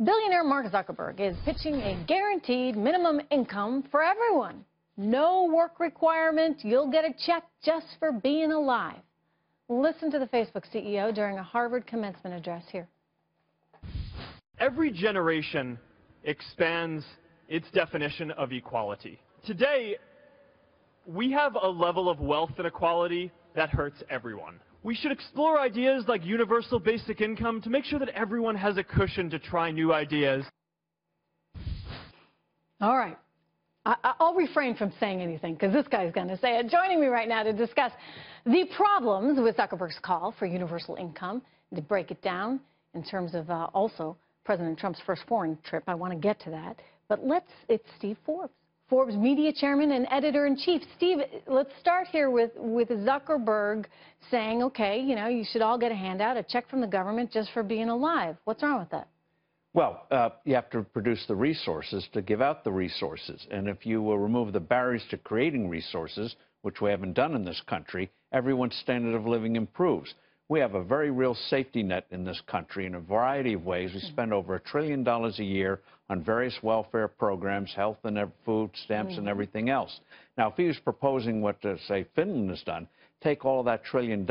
Billionaire Mark Zuckerberg is pitching a guaranteed minimum income for everyone. No work requirement. You'll get a check just for being alive. Listen to the Facebook CEO during a Harvard commencement address here. Every generation expands its definition of equality. Today, we have a level of wealth inequality that hurts everyone. We should explore ideas like universal basic income to make sure that everyone has a cushion to try new ideas. All right. I'll refrain from saying anything because this guy's going to say it. Joining me right now to discuss the problems with Zuckerberg's call for universal income, to break it down in terms of also President Trump's first foreign trip. I want to get to that. But it's Steve Forbes. Forbes media chairman and editor-in-chief. Steve, let's start here with Zuckerberg saying, okay, you should all get a handout, a check from the government just for being alive. What's wrong with that? Well, you have to produce the resources to give out the resources. And if you remove the barriers to creating resources, which we haven't done in this country, everyone's standard of living improves. We have a very real safety net in this country in a variety of ways. We spend over $1 trillion a year on various welfare programs, health and food stamps and everything else. Now, if he was proposing what, say, Finland has done, take all of that $1 trillion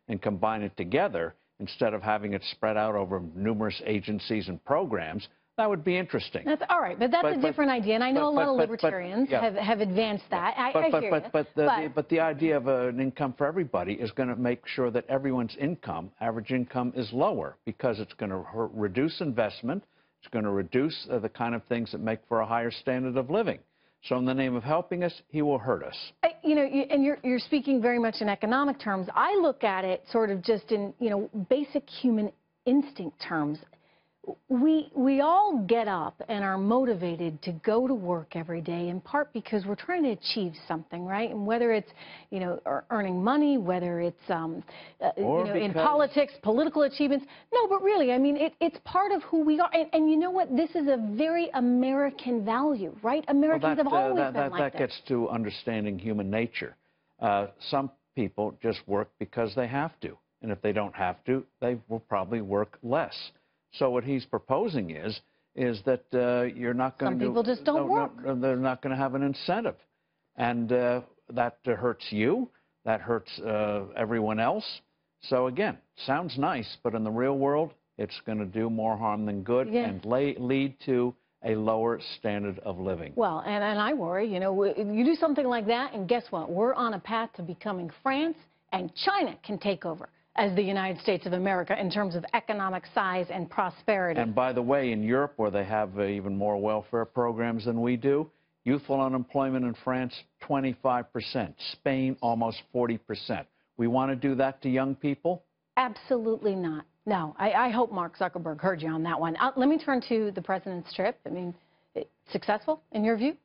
and combine it together instead of having it spread out over numerous agencies and programs, that would be interesting. That's all right, but that's a different idea, and I know a lot of libertarians have advanced that. I hear you. But the idea of an income for everybody is going to make sure that everyone's income, average income, is lower because it's going to reduce investment. It's going to reduce the kind of things that make for a higher standard of living. So in the name of helping us, he will hurt us. And you're speaking very much in economic terms. I look at it sort of just in, basic human instinct terms. We all get up and are motivated to go to work every day, in part because we're trying to achieve something, right? And whether it's, earning money, whether it's, in politics, political achievements. No, but really, I mean, it's part of who we are. And you know what? This is a very American value, right? Americans have always been like that. That gets to understanding human nature. Some people just work because they have to. And if they don't have to, they will probably work less. So what he's proposing is that you're not going to... Some people just don't work. They're not going to have an incentive. And that hurts you. That hurts everyone else. So again, sounds nice, but in the real world, it's going to do more harm than good and lead to a lower standard of living. Well, and I worry, you do something like that, and guess what? We're on a path to becoming France, and China can take over as the United States of America in terms of economic size and prosperity. And by the way, in Europe, where they have even more welfare programs than we do, youthful unemployment in France, 25%. Spain, almost 40%. We want to do that to young people? Absolutely not. No, I hope Mark Zuckerberg heard you on that one. Let me turn to the president's trip. I mean, successful in your view?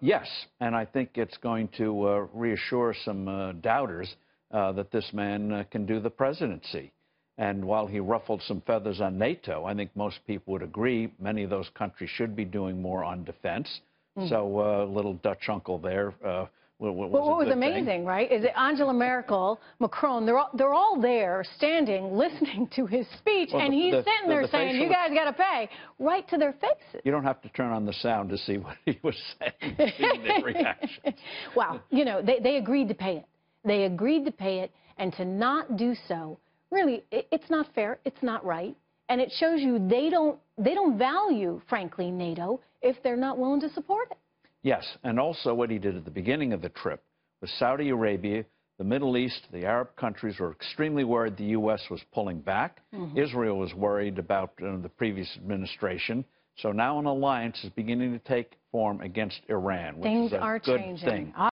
Yes, and I think it's going to reassure some doubters that this man can do the presidency. And while he ruffled some feathers on NATO, I think most people would agree many of those countries should be doing more on defense. So little Dutch uncle there what was amazing, right, is that Angela Merkel, Macron, they're all there standing, listeing to his speech, and he's sitting there saying, you guys got to pay, right to their faces. You don't have to turn on the sound to see what he was saying, to see their reactions. Wow, they agreed to pay it. They agreed to pay it, and to not do so, really, it's not fair, it's not right, and it shows you they don't value, frankly, NATO if they're not willing to support it. Yes, and also what he did at the beginning of the trip was Saudi Arabia, the Middle East, the Arab countries were extremely worried the U.S. was pulling back. Israel was worried about the previous administration. So now an alliance is beginning to take form against Iran, which is a good thing.